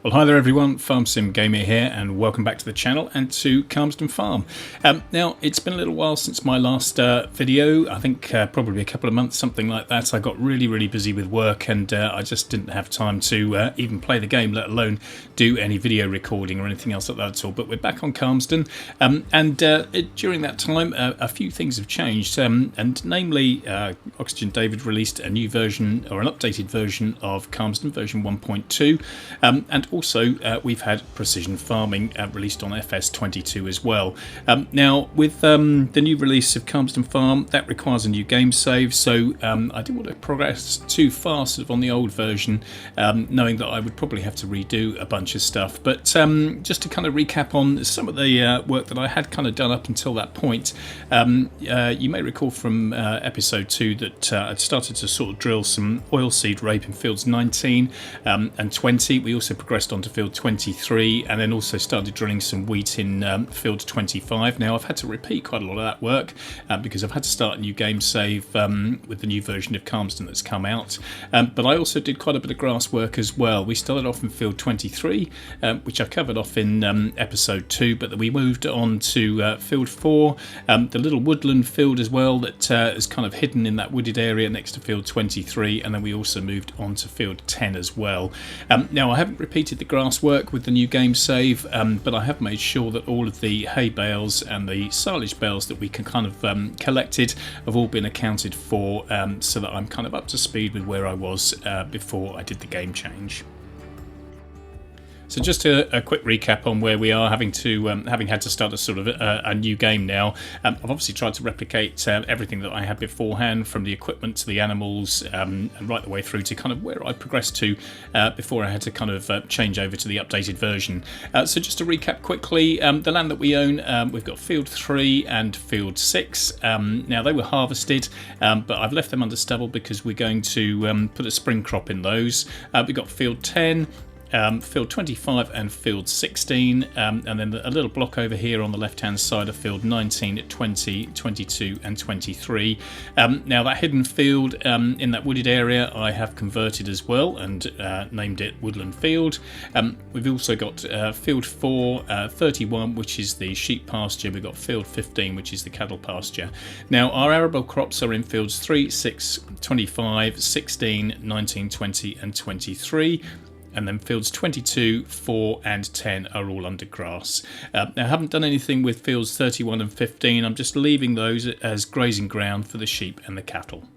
Well, hi there everyone, FarmSim Gamer here, and welcome back to the channel and to Calmsden Farm. Now, it's been a little while since my last video. I think probably a couple of months, something like that. I got really busy with work, and I just didn't have time to even play the game, let alone do any video recording or anything else like that at all. But we're back on Calmsden, and during that time, a few things have changed, and namely, Oxygen David released a new version, or an updated version of Calmsden, version 1.2, and also we've had Precision Farming released on FS22 as well. Now, with the new release of Calmsden Farm, that requires a new game save, so I didn't want to progress too far sort of on the old version, knowing that I would probably have to redo a bunch of stuff. But just to kind of recap on some of the work that I had kind of done up until that point, you may recall from episode 2 that I'd started to sort of drill some oilseed rape in fields 19 and 20. We also progressed onto field 23, and then also started drilling some wheat in field 25. Now, I've had to repeat quite a lot of that work because I've had to start a new game save with the new version of Calmsden that's come out. But I also did quite a bit of grass work as well. We started off in field 23, which I covered off in episode 2, but then we moved on to field 4, the little woodland field as well that is kind of hidden in that wooded area next to field 23, and then we also moved on to field 10 as well. Now, I haven't repeated the grass work with the new game save, but I have made sure that all of the hay bales and the silage bales that we can kind of collected have all been accounted for, so that I'm kind of up to speed with where I was before I did the game change. So just a quick recap on where we are, having had to start a sort of a new game now. I've obviously tried to replicate everything that I had beforehand, from the equipment to the animals, and right the way through to kind of where I progressed to before I had to kind of change over to the updated version. So just to recap quickly, the land that we own, we've got field 3 and field 6. Now, they were harvested, but I've left them under stubble because we're going to put a spring crop in those. We've got field 10, field 25 and field 16, and then a little block over here on the left hand side of field 19, 20, 22 and 23. Now, that hidden field in that wooded area I have converted as well and named it Woodland Field. We've also got field 4, 31, which is the sheep pasture. We've got field 15, which is the cattle pasture. Now, our arable crops are in fields 3, 6, 25, 16, 19, 20 and 23. And then fields 22, 4 and 10 are all under grass. Now, I haven't done anything with fields 31 and 15. I'm just leaving those as grazing ground for the sheep and the cattle.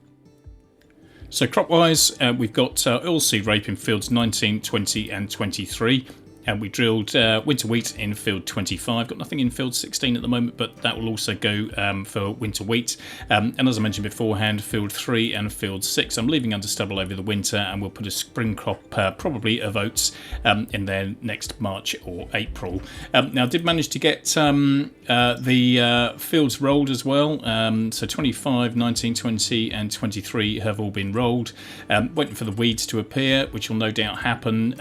So crop-wise, we've got oilseed rape in fields 19, 20 and 23. And we drilled winter wheat in field 25. Got nothing in field 16 at the moment, but that will also go for winter wheat. And as I mentioned beforehand, field 3 and field 6 I'm leaving under stubble over the winter, and we'll put a spring crop, probably of oats, in there next March or April. Now, I did manage to get the fields rolled as well. So 25, 19, 20 and 23 have all been rolled. Waiting for the weeds to appear, which will no doubt happen,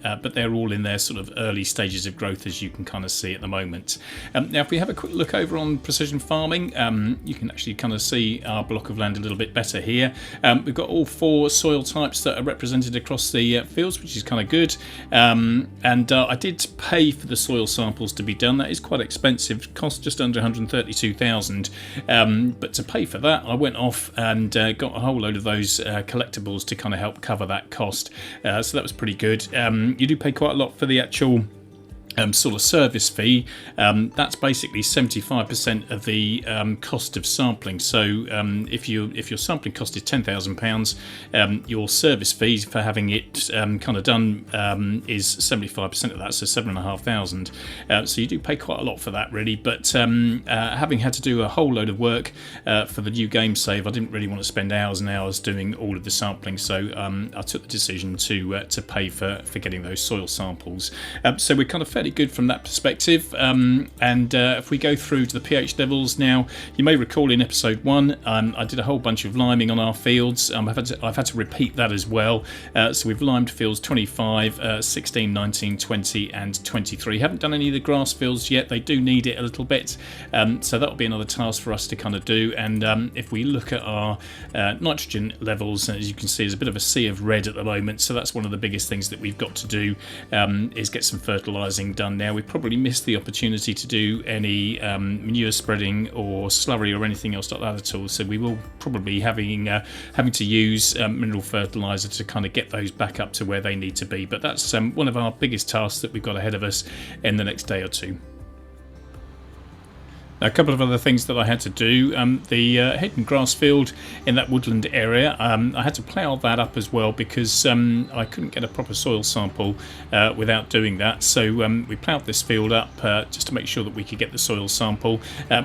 but they're all in their sort of early stages of growth, as you can kind of see at the moment. Now, if we have a quick look over on precision farming, you can actually kind of see our block of land a little bit better here. We've got all 4 soil types that are represented across the fields, which is kind of good. And I did pay for the soil samples to be done. That is quite expensive, cost just under 132,000. But to pay for that, I went off and got a whole load of those collectibles to kind of help cover that cost. So that was pretty good. You do pay quite a lot for the actual sort of service fee. That's basically 75% of the cost of sampling. So if your sampling cost is £10,000, your service fee for having it kind of done is 75% of that, so £7,500. So you do pay quite a lot for that, really. But having had to do a whole load of work for the new game save, I didn't really want to spend hours and hours doing all of the sampling. So I took the decision to pay for getting those soil samples. So we're kind of fairly fairly good from that perspective. If we go through to the pH levels now, you may recall in episode 1 I did a whole bunch of liming on our fields. I've had to repeat that as well. So we've limed fields 25, 16, 19, 20 and 23. Haven't done any of the grass fields yet. They do need it a little bit, so that'll be another task for us to kind of do. And if we look at our nitrogen levels, as you can see, there's a bit of a sea of red at the moment, so that's one of the biggest things that we've got to do, is get some fertilising done now. We've probably missed the opportunity to do any manure spreading or slurry or anything else like that at all, so we will probably having to use mineral fertiliser to kind of get those back up to where they need to be. But that's one of our biggest tasks that we've got ahead of us in the next day or two. A couple of other things that I had to do. The hidden grass field in that woodland area, I had to plough that up as well because I couldn't get a proper soil sample without doing that. So we ploughed this field up just to make sure that we could get the soil sample,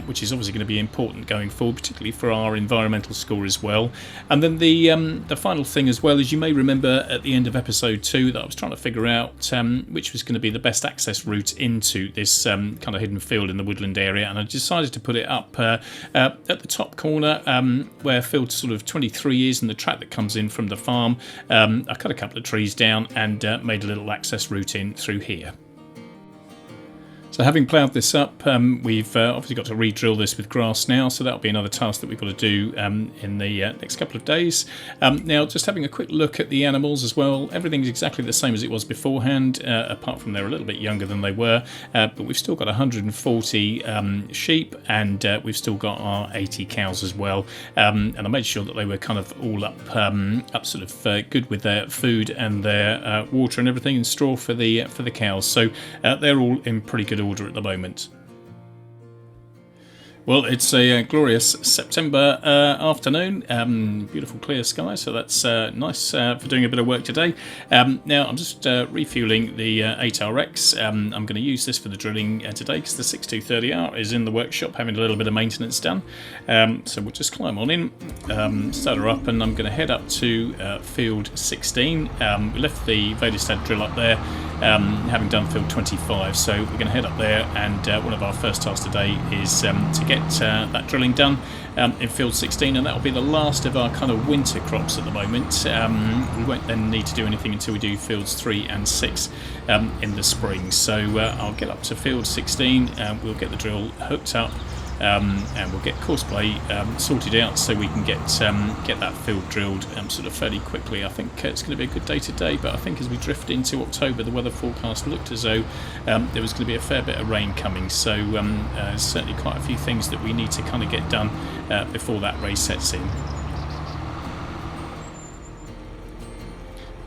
which is obviously going to be important going forward, particularly for our environmental score as well. And then the final thing as well is, you may remember at the end of episode 2 that I was trying to figure out which was going to be the best access route into this kind of hidden field in the woodland area, and I decided to put it up at the top corner where field sort of 23 is, and the track that comes in from the farm. I cut a couple of trees down and made a little access route in through here. So having ploughed this up, we've obviously got to re-drill this with grass now, so that'll be another task that we've got to do in the next couple of days. Now, just having a quick look at the animals as well, everything's exactly the same as it was beforehand, apart from they're a little bit younger than they were, but we've still got 140 sheep, and we've still got our 80 cows as well, and I made sure that they were kind of all up sort of good with their food and their water and everything, and straw for the cows, so they're all in pretty good order at the moment. Well, it's a glorious September afternoon, beautiful clear sky, so that's nice for doing a bit of work today. Now I'm just refueling the 8RX. I'm going to use this for the drilling today because the 6230R is in the workshop having a little bit of maintenance done. So we'll just climb on in, start her up, and I'm going to head up to field 16. We left the Fertilizer drill up there, having done field 25, so we're going to head up there, and one of our first tasks today is to get that drilling done in field 16, and that will be the last of our kind of winter crops at the moment. We won't then need to do anything until we do fields 3 and 6 in the spring. So I'll get up to field 16, we'll get the drill hooked up, and we'll get courseplay sorted out so we can get that field drilled sort of fairly quickly. I think it's going to be a good day today, but I think as we drift into October, the weather forecast looked as though there was going to be a fair bit of rain coming, so certainly quite a few things that we need to kind of get done before that race sets in.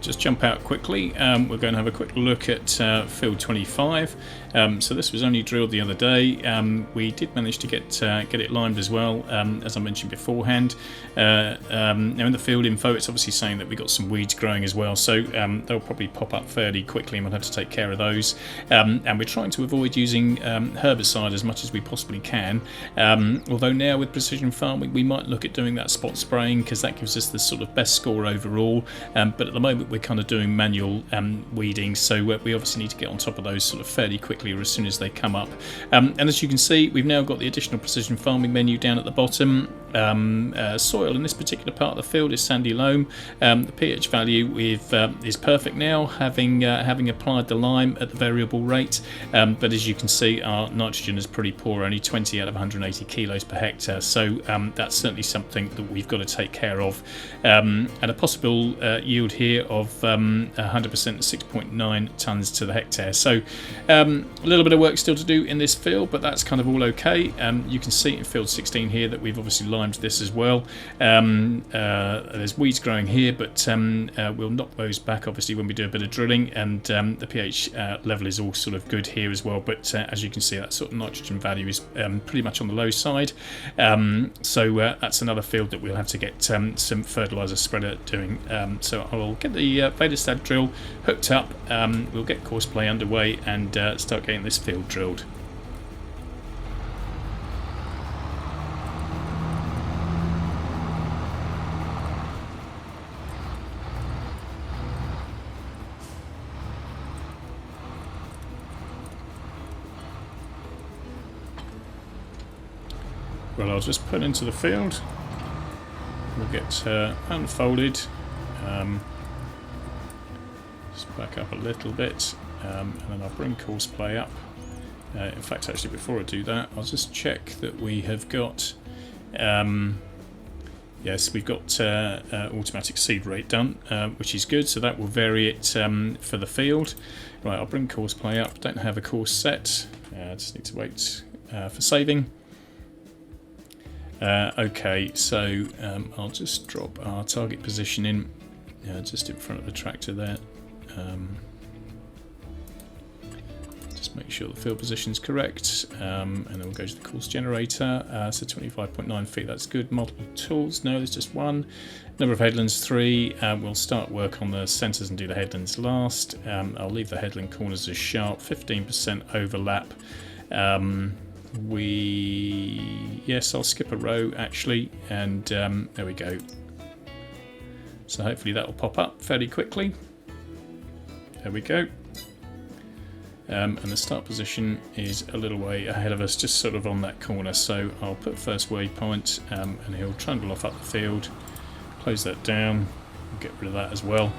Just jump out quickly. We're going to have a quick look at field 25. So this was only drilled the other day. We did manage to get it limed as well, as I mentioned beforehand. Now in the field info, it's obviously saying that we got some weeds growing as well, so they'll probably pop up fairly quickly, and we'll have to take care of those. And we're trying to avoid using herbicide as much as we possibly can. Although now with precision farming, we might look at doing that spot spraying because that gives us the sort of best score overall. But at the moment, we're kind of doing manual weeding, so we obviously need to get on top of those sort of fairly quickly or as soon as they come up. And as you can see, we've now got the additional precision farming menu down at the bottom. Soil in this particular part of the field is sandy loam. The pH value is perfect now, having applied the lime at the variable rate, but as you can see, our nitrogen is pretty poor, only 20 out of 180 kilos per hectare, so that's certainly something that we've got to take care of. And a possible yield here of 100% 6.9 tonnes to the hectare, so a little bit of work still to do in this field, but that's kind of all okay. You can see in field 16 here that we've obviously limed this as well. There's weeds growing here, but we'll knock those back obviously when we do a bit of drilling, and the pH level is all sort of good here as well, but as you can see, that sort of nitrogen value is pretty much on the low side, so that's another field that we'll have to get some fertilizer spreader doing. So I'll get the Fertilizer drill hooked up, we'll get courseplay underway and start getting this field drilled. Well, I'll just put into the field. We'll get unfolded. Just back up a little bit, and then I'll bring courseplay up. In fact, actually, before I do that, I'll just check that we have got. Yes, we've got automatic seed rate done, which is good. So that will vary it for the field. Right, I'll bring courseplay up. Don't have a course set. Just need to wait for saving. Okay, so I'll just drop our target position in, just in front of the tractor there. Just make sure the field position is correct, and then we'll go to the course generator. So 25.9 feet, that's good. Multiple tools, no, there's just one. Number of headlands, 3. We'll start work on the centres and do the headlands last. I'll leave the headland corners as sharp, 15% overlap. Yes, I'll skip a row actually, and there we go. So hopefully that will pop up fairly quickly. There we go. And the start position is a little way ahead of us, just sort of on that corner. So I'll put first waypoint, and he'll trundle off up the field. Close that down. Get rid of that as well.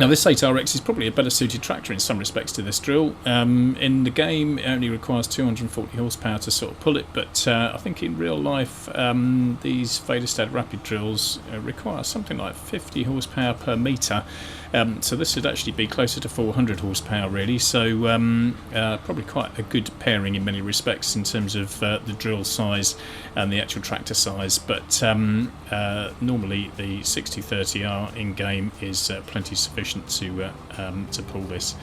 Now this 8RX is probably a better suited tractor in some respects to this drill. In the game it only requires 240 horsepower to sort of pull it, but I think in real life these Fertilizer rapid drills require something like 50 horsepower per metre. So this would actually be closer to 400 horsepower really, so probably quite a good pairing in many respects in terms of the drill size and the actual tractor size, but normally the 6030R in game is plenty sufficient to pull this.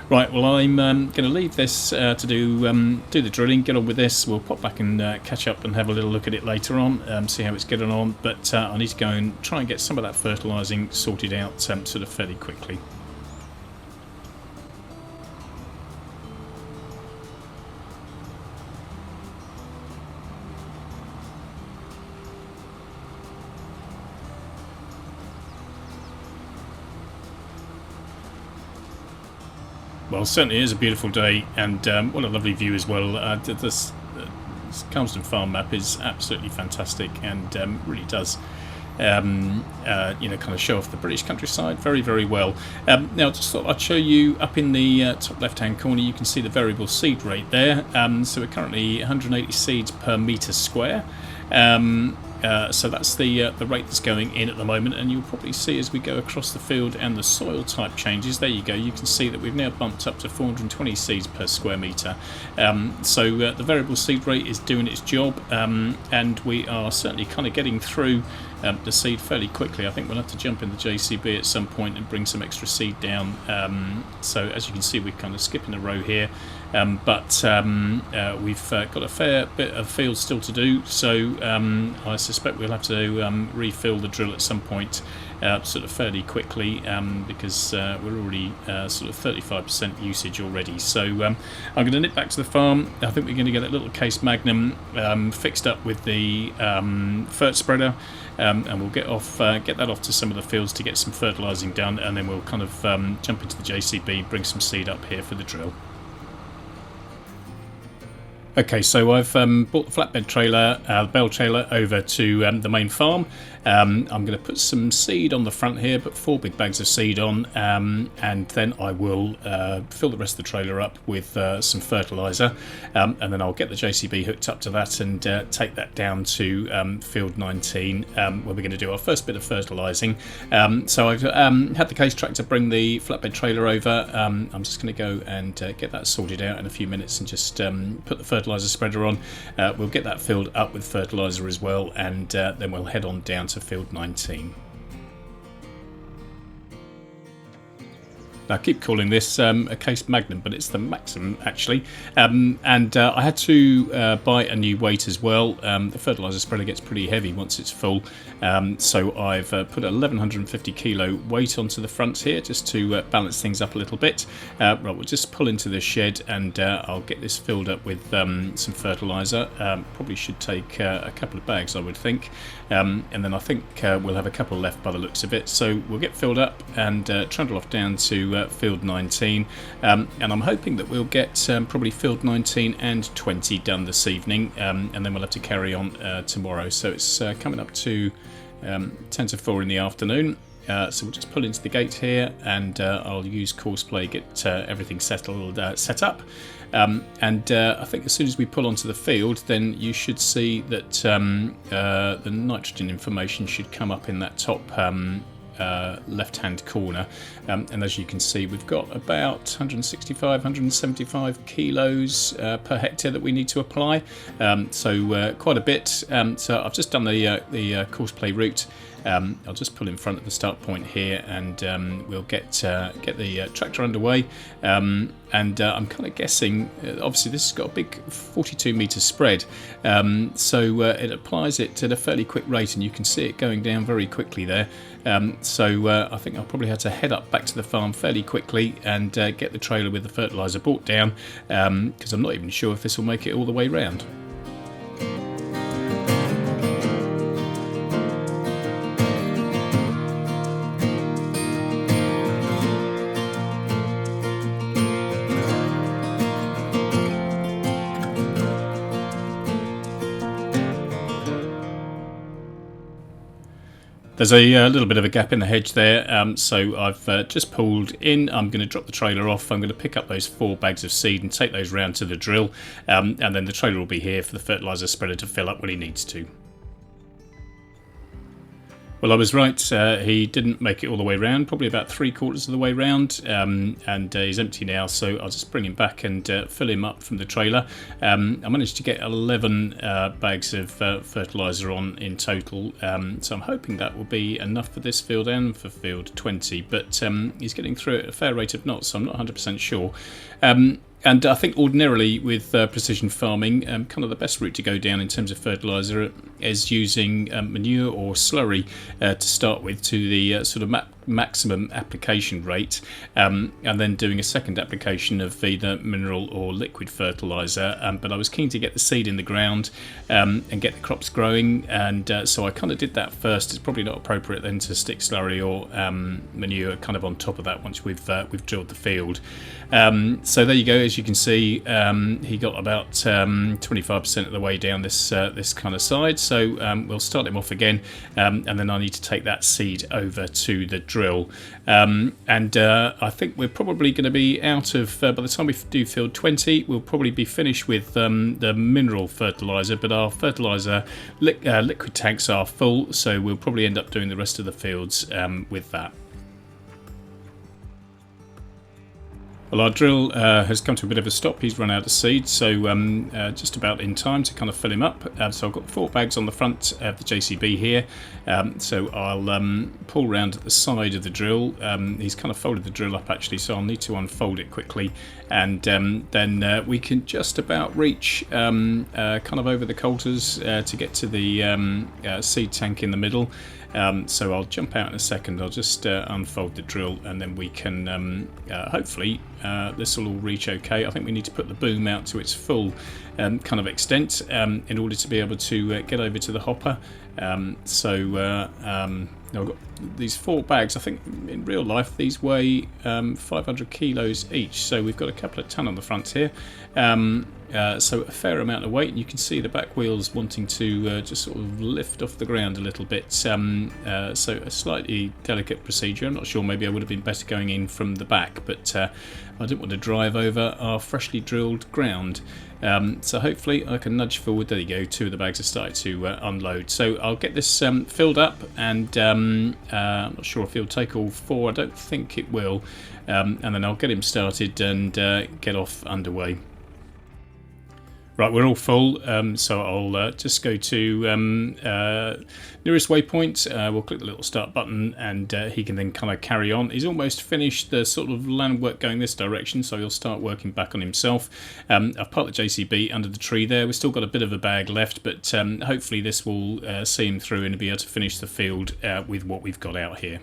Right, well I'm going to leave this to do the drilling, get on with this. We'll pop back and catch up and have a little look at it later on, see how it's getting on, but I need to go and try and get some of that fertilising sorted out sort of fairly quickly. Well, certainly is a beautiful day, and what a lovely view as well. This Calmsden Farm map is absolutely fantastic, and really does, kind of show off the British countryside very, very well. Now, just thought I'd show you up in the top left-hand corner. You can see the variable seed rate there. So we're currently 180 seeds per metre square. So that's the rate that's going in at the moment, and you'll probably see as we go across the field and the soil type changes. There you go, you can see that we've now bumped up to 420 seeds per square metre. So the variable seed rate is doing its job, and we are certainly kind of getting through the seed fairly quickly. I think we'll have to jump in the JCB at some point and bring some extra seed down. So as you can see, we're kind of skipping a row here, but we've got a fair bit of field still to do, so I suspect we'll have to refill the drill at some point sort of fairly quickly, because we're already sort of 35% usage already. So I'm going to nip back to the farm. I think we're going to get a little case magnum fixed up with the fert spreader, and we'll get that off to some of the fields to get some fertilising done, and then we'll kind of jump into the JCB, bring some seed up here for the drill. Okay, so I've brought the flatbed trailer, bale trailer, over to the main farm. I'm going to put some seed on the front here, put 4 big bags of seed on, and then I will fill the rest of the trailer up with some fertiliser, and then I'll get the JCB hooked up to that and take that down to field 19, where we're going to do our first bit of fertilising. So I've had the case tractor bring the flatbed trailer over. I'm just going to go and get that sorted out in a few minutes and just put the fertiliser spreader on. We'll get that filled up with fertiliser as well, and then we'll head on down to field 19. Now, I keep calling this a case magnum, but it's the maximum actually, and I had to buy a new weight as well. The fertiliser spreader gets pretty heavy once it's full, so I've put a 1150 kilo weight onto the front here just to balance things up a little bit. Right, we'll just pull into the shed, and I'll get this filled up with some fertiliser. Probably should take a couple of bags, I would think, and then I think we'll have a couple left by the looks of it. So we'll get filled up and trundle off down to to field 19, and I'm hoping that we'll get probably field 19 and 20 done this evening, and then we'll have to carry on tomorrow. So it's coming up to 10 to 4 in the afternoon. So we'll just pull into the gate here, and I'll use courseplay, get everything set up. And I think as soon as we pull onto the field, then you should see that the nitrogen information should come up in that top left-hand corner. And as you can see, we've got about 165, 175 kilos per hectare that we need to apply. So quite a bit. So I've just done the courseplay route. I'll just pull in front of the start point here, and we'll get the tractor underway. And I'm kind of guessing, obviously this has got a big 42 metre spread, so it applies it at a fairly quick rate, and you can see it going down very quickly there. So I think I'll probably have to head up back to the farm fairly quickly and get the trailer with the fertiliser brought down, because I'm not even sure if this will make it all the way round. There's a little bit of a gap in the hedge there, so I've just pulled in. I'm going to drop the trailer off. I'm going to pick up those 4 bags of seed and take those round to the drill, and then the trailer will be here for the fertiliser spreader to fill up when he needs to. Well, I was right. He didn't make it all the way round, probably about 3/4 of the way round, and he's empty now, so I'll just bring him back and fill him up from the trailer. I managed to get 11 bags of fertiliser on in total, so I'm hoping that will be enough for this field and for field 20, but he's getting through at a fair rate of knots, so I'm not 100% sure. And I think ordinarily with precision farming, kind of the best route to go down in terms of fertiliser is using manure or slurry to start with to the sort of maximum application rate, and then doing a second application of either mineral or liquid fertiliser. But I was keen to get the seed in the ground and get the crops growing, and so I kind of did that first. It's probably not appropriate then to stick slurry or manure kind of on top of that once we've drilled the field. So there you go. As you can see, he got about 25% of the way down this kind of side. So we'll start him off again, and then I need to take that seed over to the drill. And I think we're probably going to be out of, by the time we do field 20, we'll probably be finished with the mineral fertiliser, but our fertiliser liquid tanks are full, so we'll probably end up doing the rest of the fields with that. Well, our drill has come to a bit of a stop. He's run out of seed, so just about in time to kind of fill him up. So I've got 4 bags on the front of the JCB here. So I'll pull round at the side of the drill. He's kind of folded the drill up actually, so I'll need to unfold it quickly, and then we can just about reach kind of over the coulters to get to the seed tank in the middle. So I'll jump out in a second. I'll just unfold the drill, and then we can hopefully this will all reach okay. I think we need to put the boom out to its full kind of extent in order to be able to get over to the hopper. So I've got these 4 bags. I think in real life these weigh 500 kilos each, so we've got a couple of ton on the front here. So a fair amount of weight, and you can see the back wheels wanting to just sort of lift off the ground a little bit. So a slightly delicate procedure. I'm not sure, maybe I would have been better going in from the back, but I didn't want to drive over our freshly drilled ground. So hopefully I can nudge forward. There you go, 2 of the bags have started to unload. So I'll get this filled up, and I'm not sure if he'll take all 4. I don't think it will. And then I'll get him started and get off underway. Right, we're all full, so I'll just go to nearest waypoint. We'll click the little start button, and he can then kind of carry on. He's almost finished the sort of land work going this direction, so he'll start working back on himself. I've parked the JCB under the tree there. We've still got a bit of a bag left, but hopefully this will see him through and be able to finish the field with what we've got out here.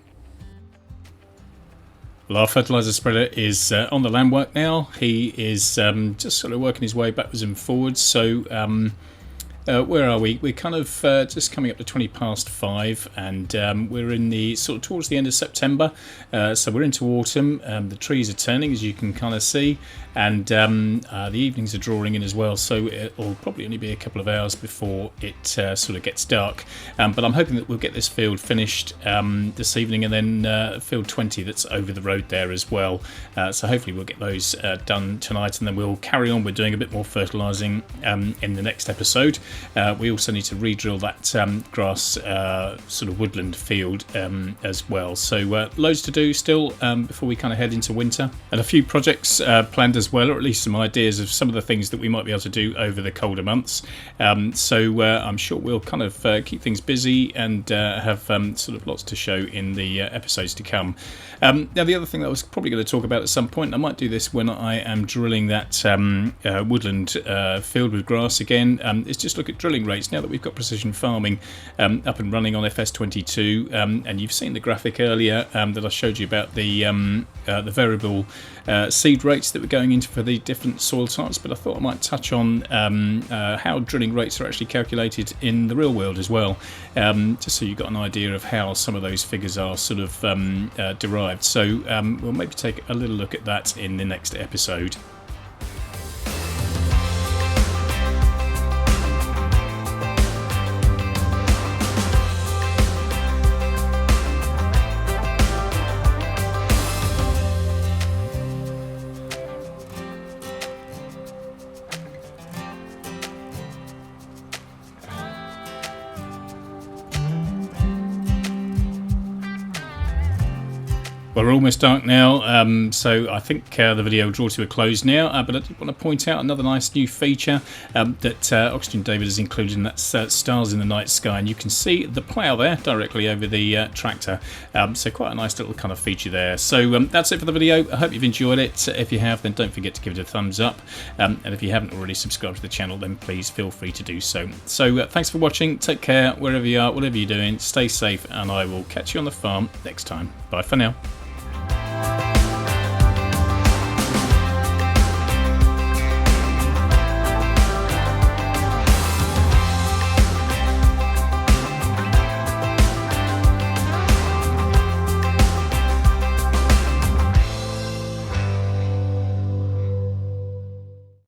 Well, our fertiliser spreader is on the land work now. He is just sort of working his way backwards and forwards, so Where are we? We're kind of just coming up to 20 past 5, and we're in the sort of towards the end of September. So we're into autumn. The trees are turning, as you can kind of see, and the evenings are drawing in as well. So it'll probably only be a couple of hours before it sort of gets dark. But I'm hoping that we'll get this field finished this evening, and then field 20 that's over the road there as well. So hopefully we'll get those done tonight, and then we'll carry on. We're doing a bit more fertilising in the next episode. We also need to re-drill that grass sort of woodland field as well. So loads to do still before we kind of head into winter, and a few projects planned as well, or at least some ideas of some of the things that we might be able to do over the colder months. So I'm sure we'll kind of keep things busy and have sort of lots to show in the episodes to come. Now the other thing that I was probably going to talk about at some point, I might do this when I am drilling that woodland field with grass again, is just look at drilling rates now that we've got precision farming up and running on FS22, and you've seen the graphic earlier that I showed you about the variable seed rates that we're going into for the different soil types, but I thought I might touch on how drilling rates are actually calculated in the real world as well, just so you've got an idea of how some of those figures are sort of derived. So we'll maybe take a little look at that in the next episode. Well, we're almost dark now, so I think the video will draw to a close now, but I did want to point out another nice new feature that Oxygen David has included, and that's stars in the night sky, and you can see the plough there directly over the tractor, so quite a nice little kind of feature there. So that's it for the video. I hope you've enjoyed it. If you have, then don't forget to give it a thumbs up, and if you haven't already subscribed to the channel, then please feel free to do so. So thanks for watching, take care wherever you are, whatever you're doing, stay safe, and I will catch you on the farm next time. Bye for now.